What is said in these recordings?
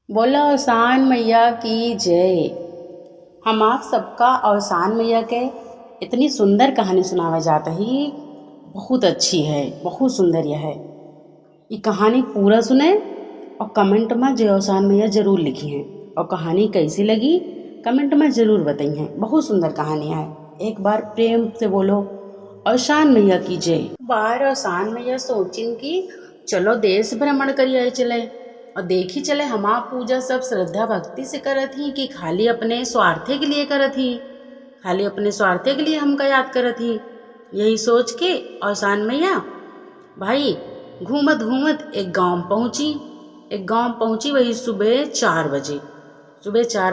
बोला अवसान मैया की जय। हम आप सबका अवसान मैया के इतनी सुंदर कहानी सुनावा जाता ही बहुत अच्छी है, बहुत सुंदर यह है। ये कहानी पूरा सुने और कमेंट में जय अवसान मैया ज़रूर लिखी हैं और कहानी कैसी लगी कमेंट में ज़रूर बताई हैं। बहुत सुंदर कहानी है। एक बार प्रेम से बोलो अवसान मैया की जय। बार अवसान मैया सोचिन की चलो देश भ्रमण करिए चले और देखी चले हमा पूजा सब श्रद्धा भक्ति से करत ही कि खाली अपने स्वार्थे के लिए करत ही, खाली अपने स्वार्थे के लिए हमका याद करत ही। यही सोच के अवसान मैया भाई घूमत घूमत एक गांव पहुंची। वही सुबह 4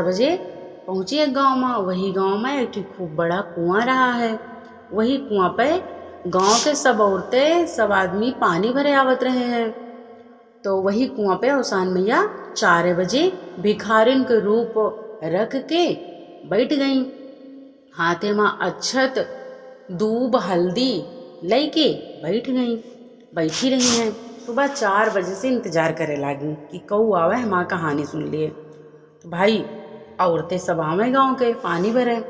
बजे पहुंची एक गांव में। वही गांव में एक खूब बड़ा कुआं रहा है। वही कुआं पे गांव के सब औरतें सब आदमी पानी भरे आवत रहे हैं। तो वही कुआं पे अवसान मैया 4 बजे भिखारिन के रूप रख के बैठ गई। हाथे में अक्षत दूब हल्दी लेके बैठी रही हैं। सुबह 4 बजे से इंतजार करे लागी कि कऊ आवे हमार कहानी सुन लिए। तो भाई औरतें सब आवे गाँव के पानी भरे।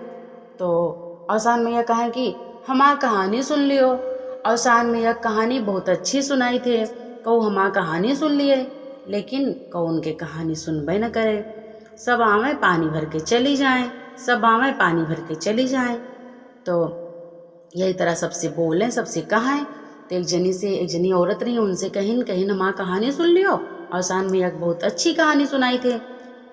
तो अवसान मैया कहे कि हमार कहानी सुन लियो। अवसान मैया कहानी बहुत अच्छी सुनाई थे। कऊ हमार कहानी सुन लिए, लेकिन कऊ उनके कहानी सुनबे न करे। सब आवे पानी भर के चली जाएं। तो यही तरह सबसे बोलें, सबसे कहें। तो एक जनी औरत रही, उनसे कहिन हमार कहानी सुन लियो। अवसान मैया बहुत अच्छी कहानी सुनाई थे। तो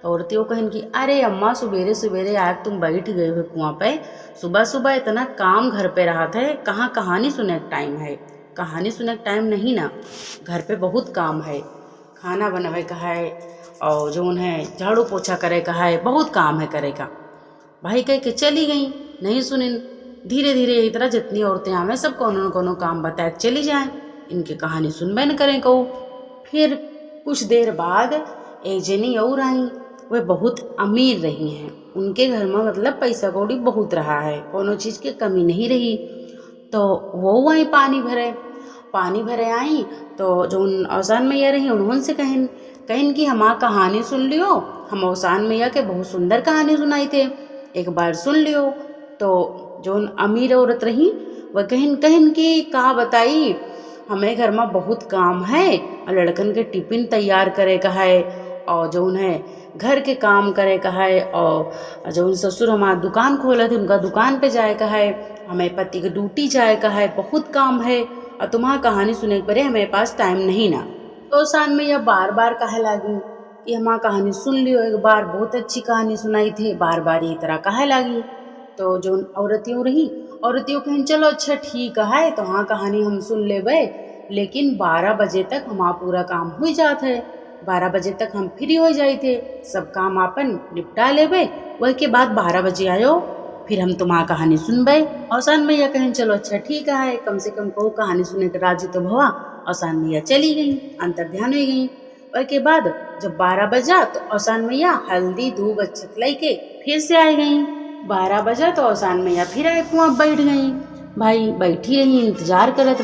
औरतें कहिन कि अरे अम्मा सवेरे सवेरे आज तुम बैठ गए हो कुआं पे, सुबह सुबह इतना काम घर पे रहा था, कहाँ कहानी सुने का टाइम है। कहानी सुने का टाइम नहीं ना, घर पे बहुत काम है। खाना बनावे का है और जो उन्हें झाड़ू पोछा करे का है, बहुत काम है करे का। भाई कह के चली गई, नहीं सुनिन। धीरे धीरे यही तरह जितनी औरतें आवे सब कोनो न कोनो काम बताए चली जाएं। इनकी कहानी सुनबे न करें कहू। फिर कुछ देर बाद एक जनी और आई। वे बहुत अमीर रही हैं। उनके घर में मतलब पैसा कौड़ी बहुत रहा है, कोनो चीज़ की कमी नहीं रही। तो वो वहीं पानी भरे आई। तो जो अवसान मैया रही उन्होंने से कहिन कि हमार कहानी सुन लियो। हम अवसान मैया के बहुत सुंदर कहानी सुनाई थे, एक बार सुन लियो। तो जो अमीर औरत रही वह कहिन कि कहा बताई, हमें घर में बहुत काम है और लड़कन के टिफिन तैयार करे का है और जो उन्हें घर के काम करे का है और जो उन ससुर हमारा दुकान खोले थे उनका दुकान पे जाए का है, हमें पति के ड्यूटी जाए का है, बहुत काम है और तुम्हारा कहानी सुने के परे हमारे पास टाइम नहीं ना। तो अवसान मैया बार बार कहे लागी कि हमारा कहानी सुन लियो, एक बार बहुत अच्छी कहानी सुनाई थी, बार बार ये तरह कहे लागी। तो जो औरतियों कहें चलो अच्छा ठीक है, तो हाँ कहानी हम सुन लेबे, लेकिन 12 बजे तक हमारा पूरा काम हो जात है। 12 बजे तक हम फ्री हो जाए थे, सब काम अपन निपटा लेबे। वही के बाद 12 बजे आयो, फिर हम तुम्हारा कहानी सुनबे। अवसान मैया कहें चलो अच्छा ठीक है, कम से कम को कहानी सुने के राजी तो भवा। अवसान मैया चली गई, अंतर्ध्यान हो गई। वही के बाद जब 12 बजा तो अवसान मैया हल्दी धूप अक्षत लेके फिर से आ गई। 12 बजा तो अवसान मैया फिर आए कुआं बैठ गई। भाई बैठी रही, इंतजार करत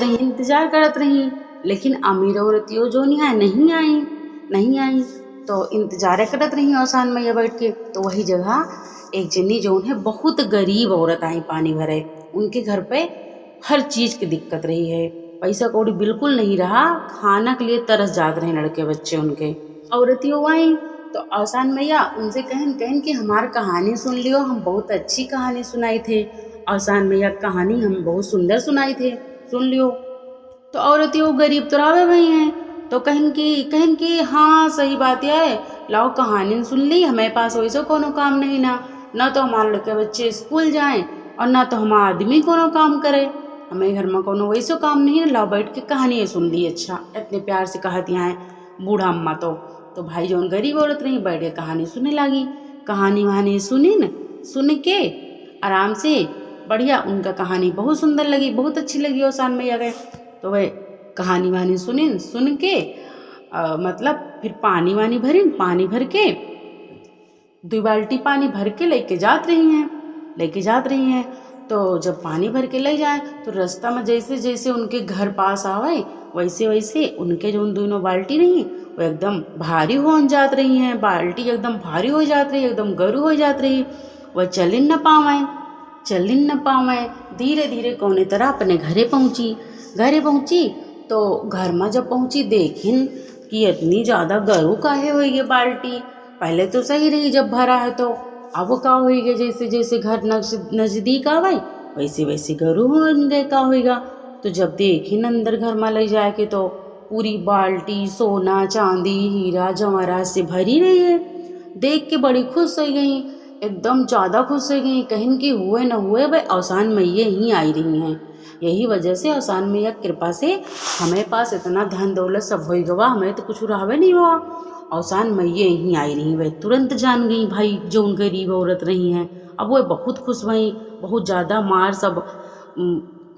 रही, लेकिन अमीर औरतियों जो नहीं आई। तो इंतजार करत रही अवसान मैया बैठ के। तो वही जगह एक जनी जो उन्हें बहुत गरीब औरत आई पानी भरे। उनके घर पे हर चीज़ की दिक्कत रही है, पैसा कौड़ी बिल्कुल नहीं रहा, खाना के लिए तरस जाते रहे लड़के बच्चे उनके। औरतियों आई तो अवसान मैया उनसे कहें कि हमारी कहानी सुन लियो, हम बहुत अच्छी कहानी सुनाई थे। अवसान मैया कहानी हम बहुत सुंदर सुनाई थे, सुन लियो। तो औरतियों गरीब तो रावे भई हैं, तो कहिन कि हाँ सही बात है, लाओ कहानी सुन ली, हमारे पास वैसे कोनो काम नहीं ना तो हमारे लड़के बच्चे स्कूल जाएं और ना तो हमारा आदमी कोनो काम करे, हमें घर में कोनो वैसे काम नहीं ना, लाओ बैठ के कहानी सुन ली। अच्छा इतने प्यार से कहती हैं बूढ़ा अम्मा। तो भाई जो गरीब औरत रही बैठ के कहानी सुनने लगी। कहानी वहानी सुन के आराम से बढ़िया, उनका कहानी बहुत सुंदर लगी, बहुत अच्छी लगी अवसान मैया के। तो वह कहानी वहानी सुन के मतलब फिर पानी भर के 2 बाल्टी पानी भर के लेके जात रही हैं। तो जब पानी भर के ले जाए तो रास्ता में जैसे जैसे उनके घर पास आवे वैसे वैसे उनके जो दोनों बाल्टी रही वो एकदम भारी हो जात रही हैं, बाल्टी एकदम भारी हो जात रही, एकदम गरू हो जात रही। वह चलिन न पावे। धीरे धीरे कौने तरह अपने घरे पहुंची। तो घर में जब पहुंची देखिन कि इतनी ज़्यादा गरू काहे हुई है बाल्टी। पहले तो सही रही जब भरा है, तो अब का हुई गए, जैसे जैसे घर नजदीक आवे वैसे वैसे गरू हो गए का होगा। तो जब देखिन अंदर घर में ले जाए के तो पूरी बाल्टी सोना चांदी हीरा जवाहरात से भरी रही है। देख के बड़ी खुश हो गई, एकदम ज़्यादा खुश हो गई। कहीं कि हुए न हुए भाई औसान मैया ही आई रही हैं। यही वजह से औसान मैया कृपा से हमें पास इतना धन दौलत सब हो गवा, हमें तो कुछ रहवे नहीं हुआ। औसान मैया ही आई रही, वह तुरंत जान गई भाई जो उन गरीब औरत रही हैं। अब वह बहुत खुश भई, बहुत ज़्यादा मार सब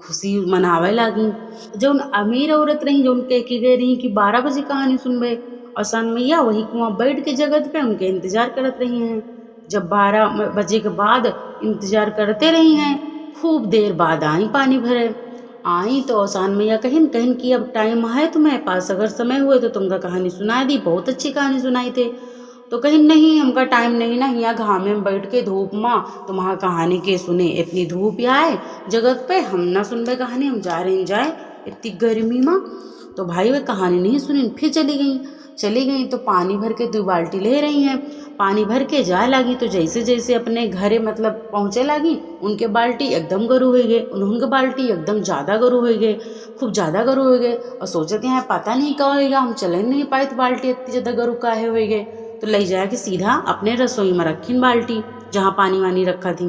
खुशी मनावे लगी। जो अमीर औरत रही जो उनके कह गए रही कि 12 बजे कहानी सुनबे, औसान मैया वही कुआं बैठ के जगत पे उनके इंतजार करत रही हैं। जब 12 बजे के बाद इंतजार करते रही हैं, खूब देर बाद आई पानी भरे। आई तो औसान मैया कहिन कि अब टाइम है तुम्हारे पास, अगर समय हुए तो तुमका कहानी सुना दी, बहुत अच्छी कहानी सुनाई थे। तो कहिन नहीं हमका टाइम नहीं ना, यहाँ घाम में बैठ के धूप में तुम्हारा कहानी के सुने, इतनी धूप आए जगत पे हम ना सुनबे कहानी, हम जा रहे जाए इतनी गर्मी में। तो भाई वे कहानी नहीं सुनी, फिर चली गई तो पानी भर के 2 बाल्टी ले रही हैं। पानी भर के जा लगी तो जैसे जैसे अपने घरे मतलब पहुँचे लगी, उनके बाल्टी एकदम गरू हो गए, उनके बाल्टी एकदम ज़्यादा गरू हो गए, खूब ज़्यादा गरू हो गए। और सोचते हैं पता नहीं क्या होगा, हम चल नहीं पाए तो बाल्टी इतनी ज़्यादा गरू काहे हो गए। तो ले जाए कि सीधा अपने रसोई में रखीन बाल्टी, जहाँ पानी वानी रखा थी।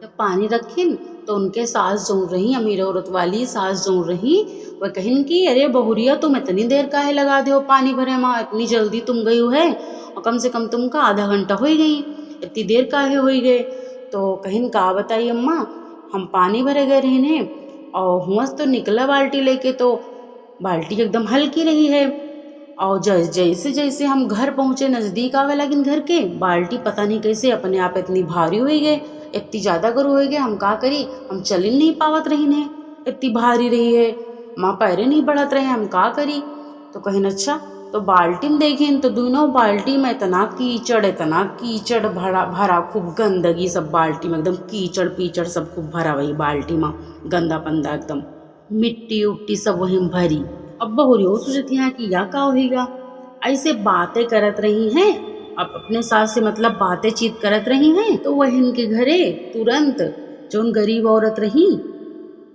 जब पानी रखीन तो उनके सास जोड़ रही, अमीर औरत वाली सास जोड़ रही, वह कहिन कि अरे बहुरिया तुम इतनी देर काहे लगा दो पानी भरे माँ, इतनी जल्दी तुम गई है, और कम से कम तुमका आधा घंटा हो गई, इतनी देर काहे हो गए। तो कहिन का बताइए अम्मा, हम पानी भरे गए रहने और हुआ तो निकला बाल्टी लेके, तो बाल्टी एकदम हल्की रही है। और जैसे जैसे हम घर पहुँचे नज़दीक आवे लगिन घर के, बाल्टी पता नहीं कैसे अपने आप इतनी भारी हो गई, इतनी ज़्यादा गरू हो गए, हम का करी, हम चल ही नहीं पावत रही ने, इतनी भारी रही है, माँ पैरे नहीं बढ़त रहे, हम का करी। तो कहिन अच्छा, तो बाल्टी में देखें तो दोनों बाल्टी में इतना कीचड़ भरा खूब गंदगी, सब बाल्टी में एकदम कीचड़ पीचड़ सब खूब भरा, वही बाल्टी में गंदा पंदा एकदम मिट्टी उट्टी सब वही भरी। अब बहुरी हो सोचती हैं कि या का होगा, ऐसे बातें करत रही हैं, अब अपने सास से मतलब बातें चीत करत रही हैं। तो वह इनके घरे तुरंत जो उन गरीब औरत रही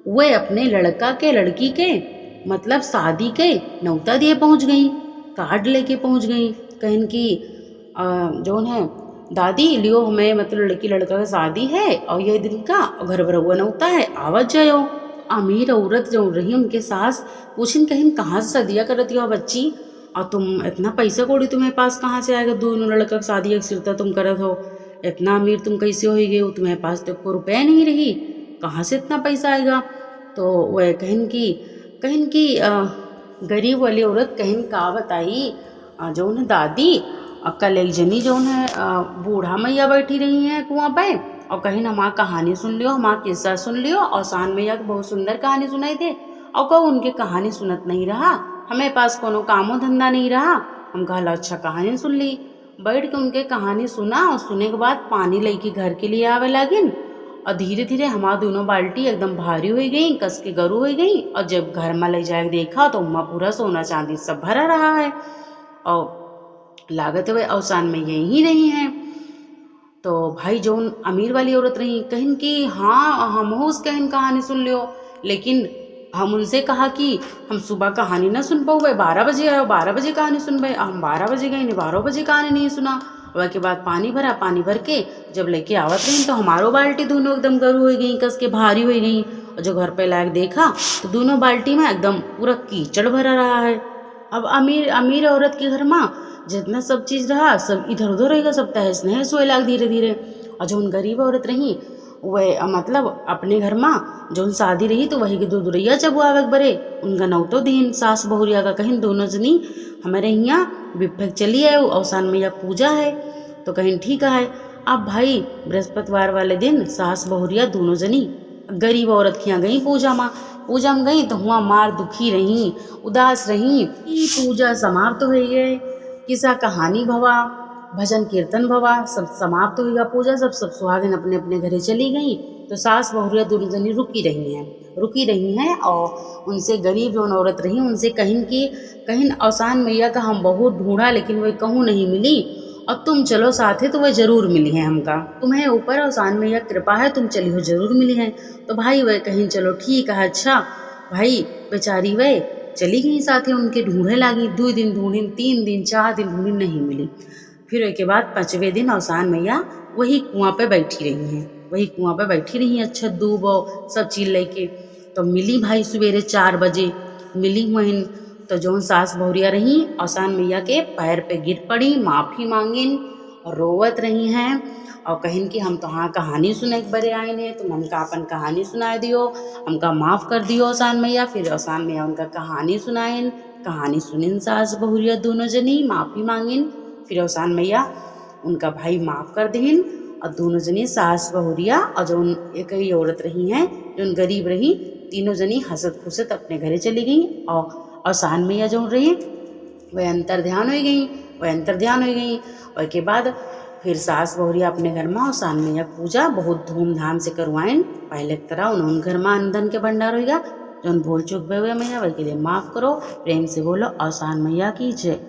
वे अपने लड़का के लड़की के मतलब शादी के न्योता दिए पहुंच गई, कार्ड लेके पहुंच गई। कहिन की जो है दादी लियो, हमें मतलब लड़की लड़का का शादी है और ये दिन का घर भरवा न्योता है, आवत जाओ। अमीर औरत जो रही उनके सास पूछिन कहिन कहाँ से सदिया करती हो बच्ची, और तुम इतना पैसा कौड़ी तुम्हारे पास कहाँ से आएगा, दोनों लड़का का शादी एक सिरता तुम करत हो, इतना अमीर तुम कैसे हो गए, तुम्हारे पास तो कोई रुपया नहीं रही, कहाँ से इतना पैसा आएगा। तो वह कहिन की गरीब वाली औरत कहिन का बताई, जो है दादी कल एक जनी जो है बूढ़ा मैया बैठी रही हैं कुआं पे, और कहिन हमार कहानी सुन लियो, हमार किस्सा सुन लियो, और सान मैया बहुत सुंदर कहानी सुनाई थे, और कहूँ उनके कहानी सुनत नहीं रहा, हमें पास कोनो कामो धंधा नहीं रहा, हम कहला अच्छा कहानी सुन ली। बैठ के उनके कहानी सुना, और सुने के बाद पानी लेके घर के लिए आवे लगिन, और धीरे धीरे हमार दोनों बाल्टी एकदम भारी हो गई, कस के गरू हो गई। और जब घर में ले जाके देखा तो उमा पूरा सोना चांदी सब भरा रहा है, और लागत है औसान में यही रही हैं। तो भाई जो अमीर वाली औरत रही कहिन कि हाँ हम उस कहिन कहानी सुन लियो, लेकिन हम उनसे कहा कि हम सुबह कहानी ना सुन पाओ, 12 बजे आयो, 12 बजे कहानी सुन भाई, हम 12 बजे गए, 12 बजे कहानी नहीं सुना। वह के बाद पानी भरा, पानी भर के जब लेके आवत रही तो हमारो बाल्टी दोनों एकदम गरू हो गई, कस के भारी हो गई। और जो घर पे लायक देखा तो दोनों बाल्टी में एकदम पूरा कीचड़ भरा रहा है। अब अमीर औरत के घर में जितना सब चीज़ रहा सब इधर उधर रहेगा, सब तहस नहस होए लाग धीरे धीरे। और जो उन गरीब औरत रही वह मतलब अपने घर में जो शादी रही तो वही के दूधुरैया चबुआवे बरे, उनका नौतो दिन सास बहुरिया का कहिन दोनों जनी हमारे यहाँ विपक चली आए, औसान मैया पूजा है। तो कहिन ठीक है। अब भाई बृहस्पतिवार वाले दिन सास बहुरिया दोनों जनी गरीब औरत के यहाँ गई पूजा में गई तो हुआ मार दुखी रही, उदास रही। पूजा समाप्त हो गई, किस्सा कहानी भवा, भजन कीर्तन भवा, सब समाप्त होगा पूजा। सब सुहागिन अपने अपने घरे चली गई। तो सास बहुरिया दोनों जनी रुकी रही हैं और उनसे गरीब जो औरत रही उनसे कहीं औसान मैया का हम बहुत ढूंढा लेकिन वह कहूँ नहीं मिली, और तुम चलो साथे तो वह जरूर मिली है हमका। तुम्हें ऊपर औसान मैया कृपा है, तुम चली हो जरूर मिली है। तो भाई वह कहीं चलो ठीक है। अच्छा भाई बेचारी वह चली गई साथे, उनके ढूंढे लागी। 2 दिन ढूंढी, 3 दिन 4 दिन ढूंढी, नहीं मिली। फिर उसके बाद 5वें दिन औसान मैया वही कुआं पे बैठी रही हैं। अच्छा दूब सब चीज लेके तो मिली भाई सवेरे 4 बजे मिली हुई। तो जो सास बहुरिया रही औसान मैया के पैर पे गिर पड़ी, माफ़ी मांगिन और रोवत रही हैं और कहिन कि हम तो हाँ कहानी सुने के बड़े आए ने, तुम हमका अपन कहानी सुनाए दियो, हमका माफ़ कर दियो औसान मैया। फिर औसान मैया उनका कहानी सुनाइन, कहानी सुनिन सास बहुरिया दोनों जनी, माफ़ी मांगिन। फिर औसान मैया उनका भाई माफ़ कर दीन और दोनों जनी सास बहुरिया और जो एक ही औरत रही हैं जो गरीब रही, तीनों जनी हंसत खुसत अपने घरे चली गई। और औसान मैया जो रही वह अंतर्ध्यान हो गई। और के बाद फिर सास बहुरिया अपने घर में औसान मैया पूजा बहुत धूमधाम से करवाएं। पहले की तरह उन्होंने घर में अंधन के भंडार होगा। जो भूल चूक हुए मैया वही के लिए माफ़ करो। प्रेम से बोलो औसान मैया की जय।